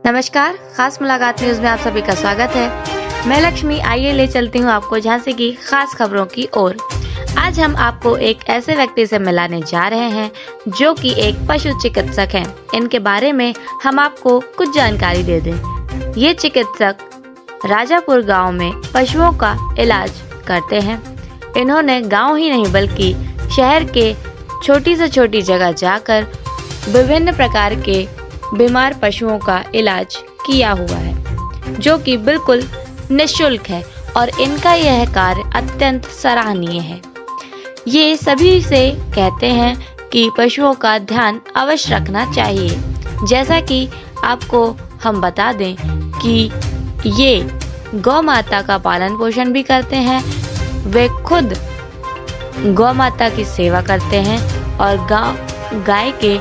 नमस्कार, खास मुलाकात न्यूज में आप सभी का स्वागत है। मैं लक्ष्मी, आइए ले चलती हूँ आपको झांसी की खास खबरों की ओर। आज हम आपको एक ऐसे व्यक्ति से मिलाने जा रहे हैं जो कि एक पशु चिकित्सक हैं। इनके बारे में हम आपको कुछ जानकारी दे दें। ये चिकित्सक राजापुर गांव में पशुओं का इलाज करते हैं। इन्होंने गांव ही नहीं बल्कि शहर के छोटी से छोटी जगह जाकर विभिन्न प्रकार के बीमार पशुओं का इलाज किया हुआ है, जो कि बिल्कुल निःशुल्क है और इनका यह कार्य अत्यंत सराहनीय है। ये सभी से कहते हैं कि पशुओं का ध्यान अवश्य रखना चाहिए। जैसा कि आपको हम बता दें कि ये गौ माता का पालन पोषण भी करते हैं। वे खुद गौ माता की सेवा करते हैं और गाय के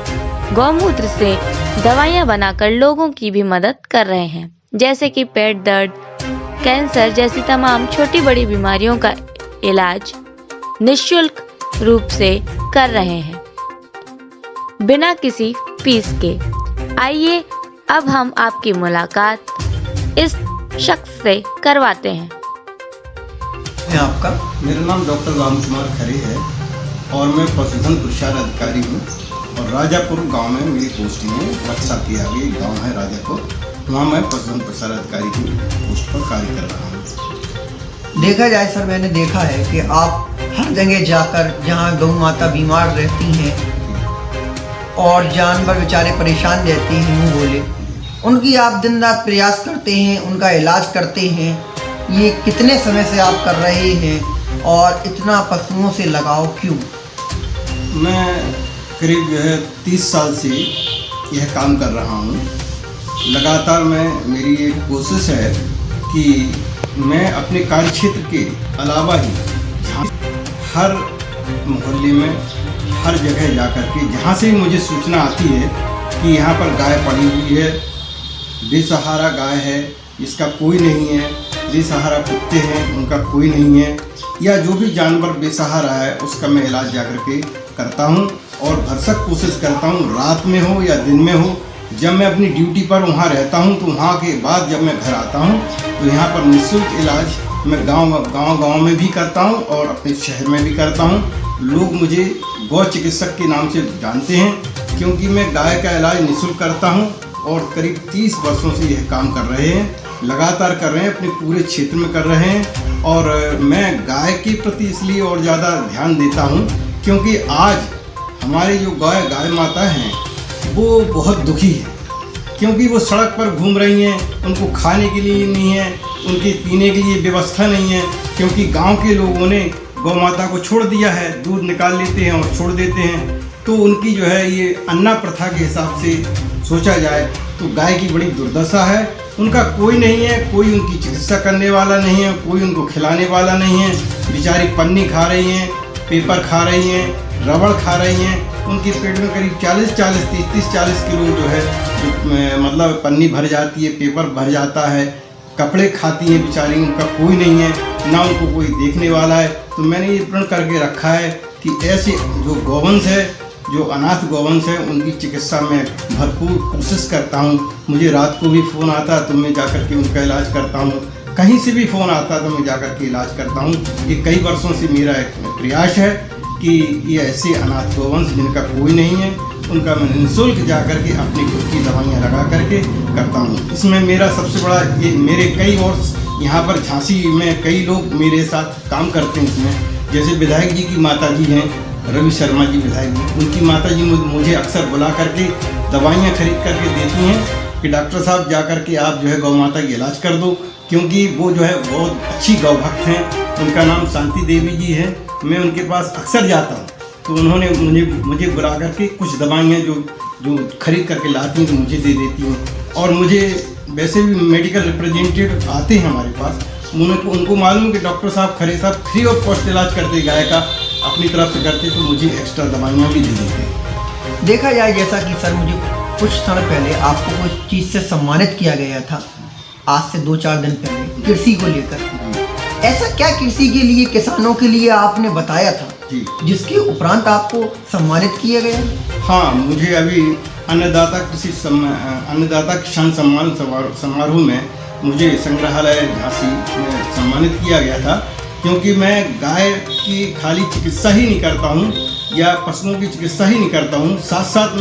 गौमूत्र से दवाइयां बनाकर लोगों की भी मदद कर रहे हैं, जैसे कि पेट दर्द, कैंसर जैसी तमाम छोटी बड़ी बीमारियों का इलाज निःशुल्क रूप से कर रहे हैं, बिना किसी फीस के। आइए अब हम आपकी मुलाकात इस शख्स से करवाते हैं। आपका? मेरा नाम डॉक्टर राम कुमार खरे है और मैं पशुधन प्रसार अधिकारी हूँ और राजापुर गांव में मेरी पोस्टिंग है। रक्षा के आगे गांव है राजापुर, वहाँ मैं पशुधन प्रसार अधिकारी की पोस्ट पर कार्य कर रहा हूँ। देखा जाए सर, मैंने देखा है कि आप हर जगह जाकर जहाँ गौ माता बीमार रहती हैं और जानवर बेचारे परेशान रहते हैं, यूँ बोले, उनकी आप दिन रात प्रयास करते हैं, उनका इलाज करते हैं। ये कितने समय से आप कर रहे हैं और इतना पशुओं से लगाव क्यों? मैं करीब 30 साल से यह काम कर रहा हूँ। लगातार मेरी ये कोशिश है कि मैं अपने कार्य क्षेत्र के अलावा ही हर मोहल्ले में हर जगह जाकर के जहाँ से मुझे सूचना आती है कि यहाँ पर गाय पड़ी हुई है, बेसहारा गाय है, इसका कोई नहीं है, बेसहारा कुत्ते हैं, उनका कोई नहीं है, या जो भी जानवर बेसहारा है उसका मैं इलाज जाकर के करता हूँ और भरसक कोशिश करता हूँ, रात में हो या दिन में हो। जब मैं अपनी ड्यूटी पर वहाँ रहता हूँ तो वहाँ के बाद जब मैं घर आता हूँ तो यहाँ पर निःशुल्क इलाज मैं गांव में भी करता हूँ और अपने शहर में भी करता हूँ। लोग मुझे गौ चिकित्सक के नाम से जानते हैं क्योंकि मैं गाय का इलाज निःशुल्क करता हूँ और करीब 30 वर्षों से यह काम कर रहे हैं, लगातार कर रहे हैं, अपने पूरे क्षेत्र में कर रहे हैं। और मैं गाय के प्रति इसलिए और ज़्यादा ध्यान देता हूँ क्योंकि आज हमारी जो गाय माता हैं वो बहुत दुखी है, क्योंकि वो सड़क पर घूम रही हैं, उनको खाने के लिए नहीं है, उनके पीने के लिए व्यवस्था नहीं है, क्योंकि गांव के लोगों ने गौ माता को छोड़ दिया है, दूध निकाल लेते हैं और छोड़ देते हैं। तो उनकी जो है ये अन्ना प्रथा के हिसाब से सोचा जाए तो गाय की बड़ी दुर्दशा है। उनका कोई नहीं है, कोई उनकी चिकित्सा करने वाला नहीं है, कोई उनको खिलाने वाला नहीं है। बेचारी पन्नी खा रही हैं, पेपर खा रही हैं, रबड़ खा रही हैं। उनके पेट में करीब 30-40 किलो जो है मतलब पन्नी भर जाती है, पेपर भर जाता है, कपड़े खाती हैं बेचारी, उनका कोई नहीं है, ना उनको कोई देखने वाला है। तो मैंने ये प्रण करके रखा है कि ऐसे जो गौवंश है, जो अनाथ गौवंश है, उनकी चिकित्सा में भरपूर कोशिश करता हूँ। मुझे रात को भी फ़ोन आता है तो मैं जाकर के उनका इलाज करता हूँ, कहीं से भी फ़ोन आता है तो मैं जाकर के इलाज करता हूँ। ये कई वर्षों से मेरा एक प्रयास है कि ये ऐसे अनाथ गौवंश जिनका कोई नहीं है उनका मैं निःशुल्क जाकर के अपनी खुद की दवाइयाँ लगा करके करता हूँ। इसमें मेरा सबसे बड़ा ये मेरे कई और यहाँ पर झांसी में कई लोग मेरे साथ काम करते हैं इसमें, जैसे विधायक जी की माता जी हैं, रवि शर्मा जी विधायक जी, उनकी माता जी मुझे अक्सर बुला करके दवाइयाँ खरीद करके देती हैं कि डॉक्टर साहब जा कर के आप जो है गौ माता की इलाज कर दो, क्योंकि वो जो है बहुत अच्छी गौ भक्त हैं। उनका नाम शांति देवी जी है। मैं उनके पास अक्सर जाता हूँ तो उन्होंने मुझे बुला करके कुछ दवाइयाँ जो खरीद करके लाती हैं तो मुझे दे देती हैं। और मुझे वैसे भी मेडिकल रिप्रेजेंटेटिव आते हैं हमारे पास, उनको मालूम कि डॉक्टर साहब खरे साहब फ्री ऑफ कॉस्ट इलाज करते गाय का, अपनी तरफ से करते, तो मुझे एक्स्ट्रा दवाइयाँ भी दे देते हैं। देखा जाए जैसा कि सर मुझे कुछ समय पहले आपको कुछ चीज़ से सम्मानित किया गया था, आज से 2-4 दिन पहले, कृषि को लेकर। ऐसा क्या कृषि के लिए, किसानों के लिए आपने बताया था जिसके उपरांत आपको सम्मानित किया गया? हाँ, मुझे अभी अन्नदाता अन्नदाता किसान सम्मान समारोह में मुझे संग्रहालय झांसी में सम्मानित किया गया था, क्योंकि मैं गाय की खाली चिकित्सा ही नहीं करता हूँ या पशुओं की चिकित्सा ही नहीं करता हूँ, साथ साथ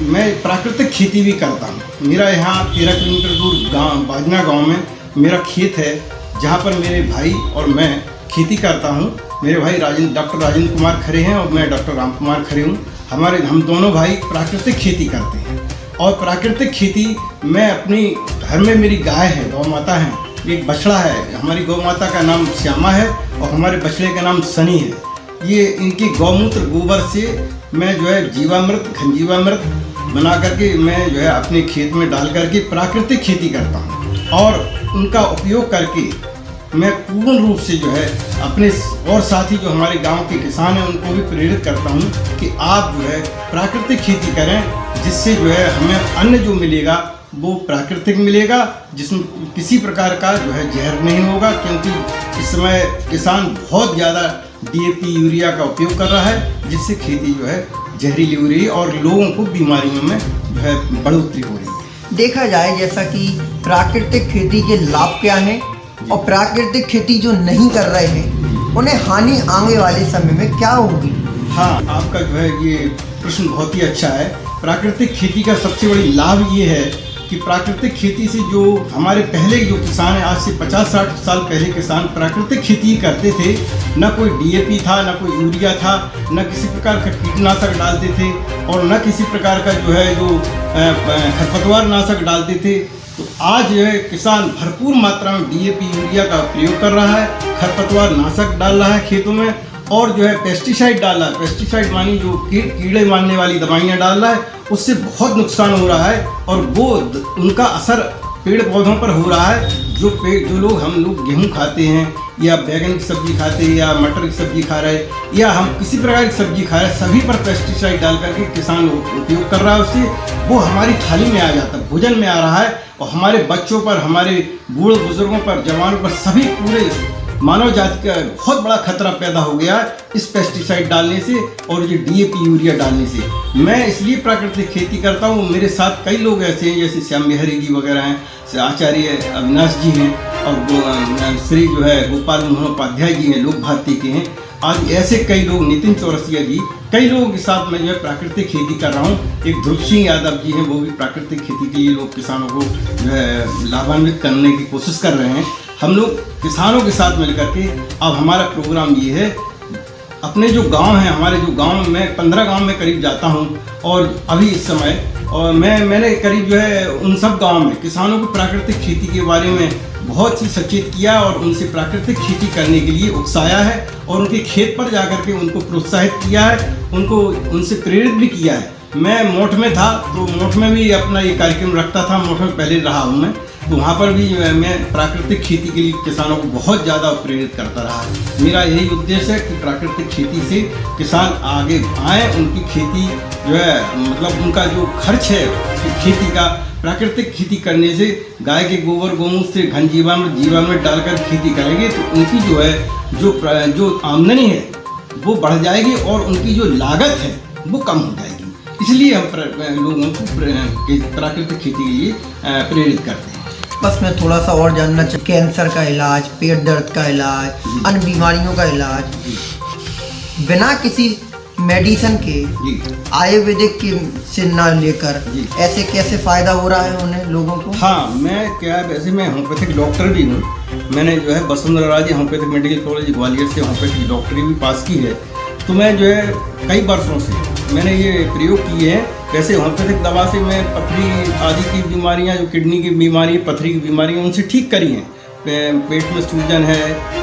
मैं प्राकृतिक खेती भी करता हूँ। मेरा यहाँ 13 किलोमीटर दूर गाँव बाजना गाँव में मेरा खेत है, जहाँ पर मेरे भाई और मैं खेती करता हूँ। मेरे भाई डॉक्टर राजेंद्र कुमार खरे हैं और मैं डॉक्टर राम कुमार खरे हूँ। हम दोनों भाई प्राकृतिक खेती करते हैं और प्राकृतिक खेती मैं अपनी घर में मेरी गाय है, गौ माता है, एक बछड़ा है। हमारी गौ माता का नाम श्यामा है और हमारे बछड़े का नाम सनी है। ये इनके गौमूत्र गोबर से मैं जो है जीवामृत घनजीवामृत बना करके मैं जो है अपने खेत में डाल करके प्राकृतिक खेती करता हूँ और उनका उपयोग करके मैं पूर्ण रूप से जो है अपने और साथी जो हमारे गांव के किसान हैं उनको भी प्रेरित करता हूं कि आप जो है प्राकृतिक खेती करें, जिससे जो है हमें अन्न जो मिलेगा वो प्राकृतिक मिलेगा, जिसमें किसी प्रकार का जो है जहर नहीं होगा। क्योंकि इस समय किसान बहुत ज़्यादा DAP यूरिया का उपयोग कर रहा है, जिससे खेती जो है जहरीली हो रही है और लोगों को बीमारियों में जो है बढ़ोतरी हो रही है। देखा जाए जैसा कि प्राकृतिक खेती के लाभ क्या हैं और प्राकृतिक खेती जो नहीं कर रहे हैं उन्हें हानि आने वाले समय में क्या होगी। हाँ, आपका जो है ये प्रश्न बहुत ही अच्छा है। प्राकृतिक खेती का सबसे बड़ी लाभ ये है कि प्राकृतिक खेती से जो हमारे पहले जो किसान हैं, आज से 50-60 साल पहले किसान प्राकृतिक खेती करते थे। न कोई DAP था, न कोई यूरिया था, न किसी प्रकार का कीटनाशक डालते थे और न किसी प्रकार का जो है जो खरपतवार नाशक डालते थे। तो आज जो है किसान भरपूर मात्रा में DAP यूरिया का प्रयोग कर रहा है, खरपतवार नाशक डाल रहा है खेतों में और जो है पेस्टिसाइड डाल रहा है। पेस्टिसाइड मानी जो कीड़े मारने वाली दवाइयाँ डाल रहा है, उससे बहुत नुकसान हो रहा है और वो उनका असर पेड़ पौधों पर हो रहा है। जो हम लोग गेहूँ खाते हैं या बैगन की सब्जी खाते हैं या मटर की सब्जी खा रहे हैं या हम किसी प्रकार की सब्जी खा रहे हैं, सभी पर पेस्टिसाइड डाल करके किसान उपयोग कर रहा है। उससे वो हमारी थाली में आ जाता है, भोजन में आ रहा है और हमारे बच्चों पर, हमारे बूढ़े बुजुर्गों पर, जवानों पर, सभी पूरे मानव जाति का बहुत बड़ा खतरा पैदा हो गया इस पेस्टिसाइड डालने से और ये DAP यूरिया डालने से। मैं इसलिए प्राकृतिक खेती करता हूँ। मेरे साथ कई लोग ऐसे हैं जैसे श्याम बिहारी जी वगैरह हैं, आचार्य अविनाश जी हैं और श्री जो है गोपाल मोहन उपाध्याय जी हैं, लोक भारती के हैं। आज ऐसे कई लोग, नितिन चौरसिया जी, कई लोगों के साथ मैं जो है प्राकृतिक खेती कर रहा हूँ। एक ध्रुव सिंह यादव जी हैं, वो भी प्राकृतिक खेती के लिए लोग किसानों को जो है लाभान्वित करने की कोशिश कर रहे हैं। हम लोग किसानों के साथ मिलकर के अब हमारा प्रोग्राम ये है, अपने जो गांव हैं, हमारे जो गांव में 15 गांव में करीब जाता हूं और अभी इस समय और मैंने करीब जो है उन सब गांव में किसानों को प्राकृतिक खेती के बारे में बहुत ही सचेत किया और उनसे प्राकृतिक खेती करने के लिए उकसाया है और उनके खेत पर जाकर के उनको प्रोत्साहित किया है, उनसे प्रेरित भी किया है। मैं मोठ में था तो मोठ में भी अपना ये कार्यक्रम रखता था, मोठ में पहले रहा हूँ मैं, तो वहाँ पर भी मैं प्राकृतिक खेती के लिए किसानों को बहुत ज़्यादा प्रेरित करता रहा। मेरा यही उद्देश्य है कि प्राकृतिक खेती से किसान आगे आएँ, उनकी खेती जो है मतलब उनका जो खर्च है खेती का, प्राकृतिक खेती करने से गाय के गोबर गोमूत्र से घन जीवामृत डालकर खेती करेंगे तो उनकी जो है जो आमदनी है वो बढ़ जाएगी और उनकी जो लागत है वो कम हो जाएगी। इसलिए हम लोगों को प्राकृतिक खेती के लिए प्रेरित करते हैं। बस मैं थोड़ा सा और जानना चाहूँ, कैंसर का इलाज, पेट दर्द का इलाज, अन्य बीमारियों का इलाज बिना किसी मेडिसिन के आयुर्वेदिक के से ना लेकर ऐसे कैसे फ़ायदा हो रहा है उन्हें लोगों को? हाँ, वैसे मैं होम्योपैथिक डॉक्टर भी हूँ। मैंने जो है Vasundhara Raje homeopathic medical college Gwalior से होम्योपैथिक डॉक्टरी भी पास की है। तो मैं जो है कई वर्षों से मैंने ये प्रयोग किए हैं। वैसे होम्योपैथिक दवा से मैं पथरी आदि की बीमारियाँ, जो किडनी की बीमारी, पथरी की बीमारियाँ, उनसे ठीक करी हैं। पेट में सूजन है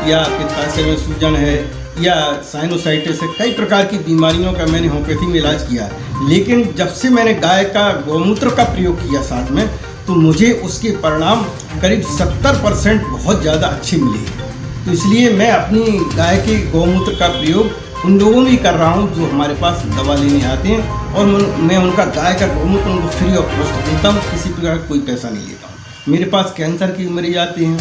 या पित्ताशय में सूजन है या साइनोसाइटिस है, कई प्रकार की बीमारियों का मैंने होम्योपैथी में इलाज किया। लेकिन जब से मैंने गाय का गौमूत्र का प्रयोग किया साथ में, तो मुझे उसके परिणाम करीब 70% बहुत ज़्यादा अच्छे मिले हैं। तो इसलिए मैं अपनी गाय के गौमूत्र का प्रयोग उन लोगों में कर रहा हूँ जो हमारे पास दवा लेने आते हैं और मैं उनका गाय का गौमूत्र उनको फ्री ऑफ कॉस्ट देता हूँ, किसी प्रकार का कोई पैसा नहीं लेता हूँ। मेरे पास कैंसर के मरीज आते हैं,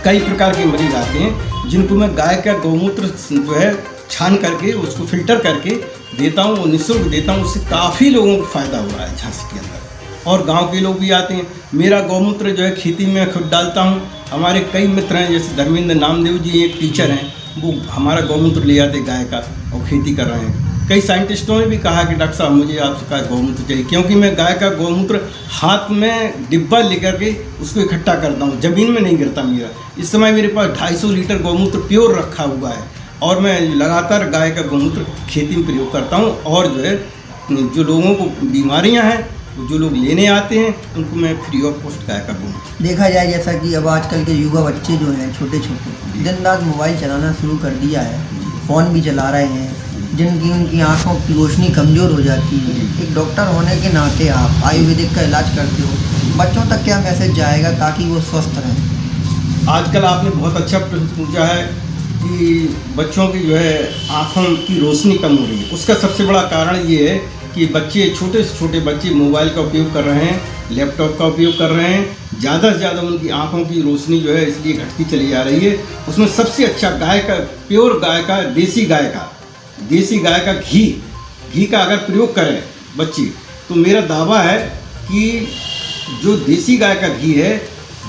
कई प्रकार के मरीज आते हैं जिनको मैं गाय का गौमूत्र जो है छान करके उसको फिल्टर करके देता हूँ और निःशुल्क देता हूँ। उससे काफ़ी लोगों को फ़ायदा हो रहा है झांसी के अंदर, और गांव के लोग भी आते हैं। मेरा गौमूत्र जो है खेती में खुद डालता हूँ। हमारे कई मित्र हैं, जैसे धर्मेंद्र नामदेव जी एक टीचर हैं, वो हमारा गौमूत्र ले आते गाय का और खेती कर रहे हैं। कई साइंटिस्टों ने भी कहा कि डॉक्टर साहब मुझे आपका गौमूत्र चाहिए, क्योंकि मैं गाय का गौमूत्र हाथ में डिब्बा लेकर के उसको इकट्ठा करता हूँ, ज़मीन में नहीं गिरता मेरा। इस समय मेरे पास 250 लीटर गौमूत्र प्योर रखा हुआ है और मैं लगातार गाय का गौमूत्र खेती में प्रयोग करता हूँ। और जो है जो लोगों को बीमारियाँ हैं, जो लोग लेने आते हैं, उनको मैं फ्री ऑफ कॉस्ट गाय का गौमूत्र। देखा जाए जैसा कि अब आजकल के युवा बच्चे जो हैं छोटे छोटे दिन रात मोबाइल चलाना शुरू कर दिया है, फ़ोन भी चला रहे हैं, जिनकी उनकी आंखों की रोशनी कमज़ोर हो जाती है। एक डॉक्टर होने के नाते आप आयुर्वेदिक का इलाज करते हो, बच्चों तक क्या मैसेज जाएगा ताकि वो स्वस्थ रहें? आजकल आपने बहुत अच्छा प्रश्न पूछा है कि बच्चों की जो है आँखों की रोशनी कम हो रही है। उसका सबसे बड़ा कारण ये है कि बच्चे, छोटे से छोटे बच्चे मोबाइल का उपयोग कर रहे हैं, लैपटॉप का उपयोग कर रहे हैं। ज़्यादा से ज़्यादा उनकी आँखों की रोशनी जो है इसलिए घटती चली जा रही है। उसमें सबसे अच्छा गाय का, प्योर गाय का, देसी गाय का घी का अगर प्रयोग करें बच्चे, तो मेरा दावा है कि जो देसी गाय का घी है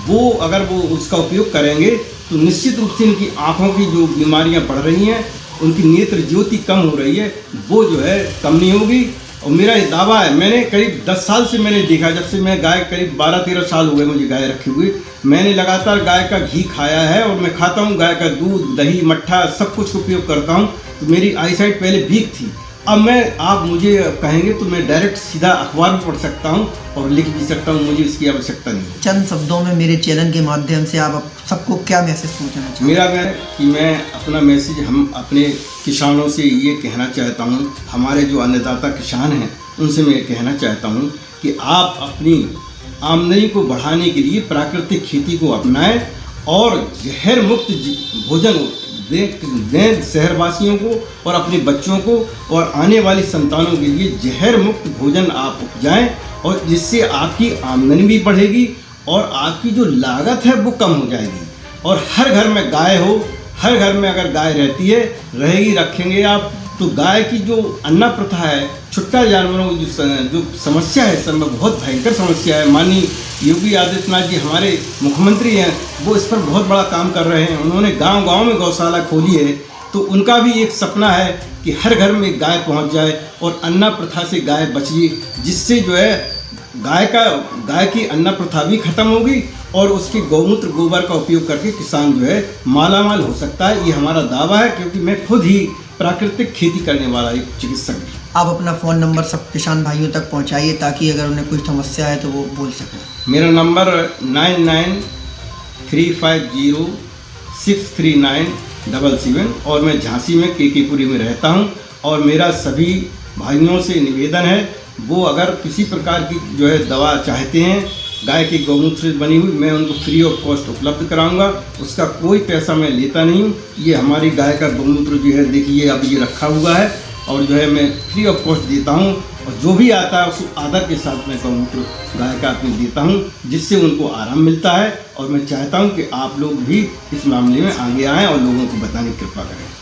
वो अगर वो उसका उपयोग करेंगे तो निश्चित रूप से इनकी आँखों की जो बीमारियां बढ़ रही हैं, उनकी नेत्र ज्योति कम हो रही है, वो जो है कम नहीं होगी। और मेरा ये दावा है, मैंने करीब 10 साल से मैंने देखा, जब से मैं गाय, करीब 12-13 साल हो गए मुझे गाय रखी हुई, मैंने लगातार गाय का घी खाया है और मैं खाता हूँ। गाय का दूध, दही, मट्ठा सब कुछ उपयोग करता हूँ। तो मेरी आईसाइट पहले वीक थी, अब आप मुझे कहेंगे तो मैं डायरेक्ट सीधा अखबार भी पढ़ सकता हूँ और लिख भी सकता हूँ, मुझे इसकी आवश्यकता नहीं है। चंद शब्दों में मेरे चैनल के माध्यम से आप सबको क्या मैसेज पहुँचाना चाहते हैं? मैं अपना मैसेज हम अपने किसानों से ये कहना चाहता हूँ, हमारे जो अन्नदाता किसान हैं उनसे मैं कहना चाहता हूँ कि आप अपनी आमदनी को बढ़ाने के लिए प्राकृतिक खेती को अपनाएं और जहर मुक्त भोजन दें शहरवासियों को और अपने बच्चों को, और आने वाली संतानों के लिए जहर मुक्त भोजन आप उपजाएं, और जिससे आपकी आमदनी भी बढ़ेगी और आपकी जो लागत है वो कम हो जाएगी। और हर घर में गाय हो, हर घर में अगर गाय रहती है, रहेगी, रखेंगे आप, तो गाय की जो अन्ना प्रथा है, छुट्टा जानवरों की जो समस्या है, सब में बहुत भयंकर समस्या है। माननीय योगी आदित्यनाथ जी हमारे मुख्यमंत्री हैं, वो इस पर बहुत बड़ा काम कर रहे हैं। उन्होंने गांव-गांव में गौशाला खोली है, तो उनका भी एक सपना है कि हर घर में गाय पहुंच जाए और अन्ना प्रथा से गाय बचे, जिससे जो है गाय की अन्ना प्रथा भी खत्म होगी और उसके गौमूत्र गोबर का उपयोग करके किसान जो है मालामाल हो सकता है। ये हमारा दावा है, क्योंकि मैं खुद ही प्राकृतिक खेती करने वाला एक चिकित्सक हूँ। आप अपना फ़ोन नंबर सब किसान भाइयों तक पहुंचाइए ताकि अगर उन्हें कोई समस्या है तो वो बोल सकें। मेरा नंबर 9935063977 और मैं झांसी में केकेपुरी में रहता हूँ। और मेरा सभी भाइयों से निवेदन है, वो अगर किसी प्रकार की जो है दवा चाहते हैं गाय के गौमूत्र से बनी हुई, मैं उनको फ्री ऑफ कॉस्ट उपलब्ध कराऊंगा। उसका कोई पैसा मैं लेता नहीं हूँ। ये हमारी गाय का गौमूत्र जो है, देखिए अब ये रखा हुआ है और जो है मैं फ्री ऑफ कॉस्ट देता हूँ, और जो भी आता है उसको आदर के साथ मैं गौमूत्र गाय का अपने देता हूँ, जिससे उनको आराम मिलता है। और मैं चाहता हूँ कि आप लोग भी इस मामले में आगे आएँ और लोगों को बताने की कृपा करें।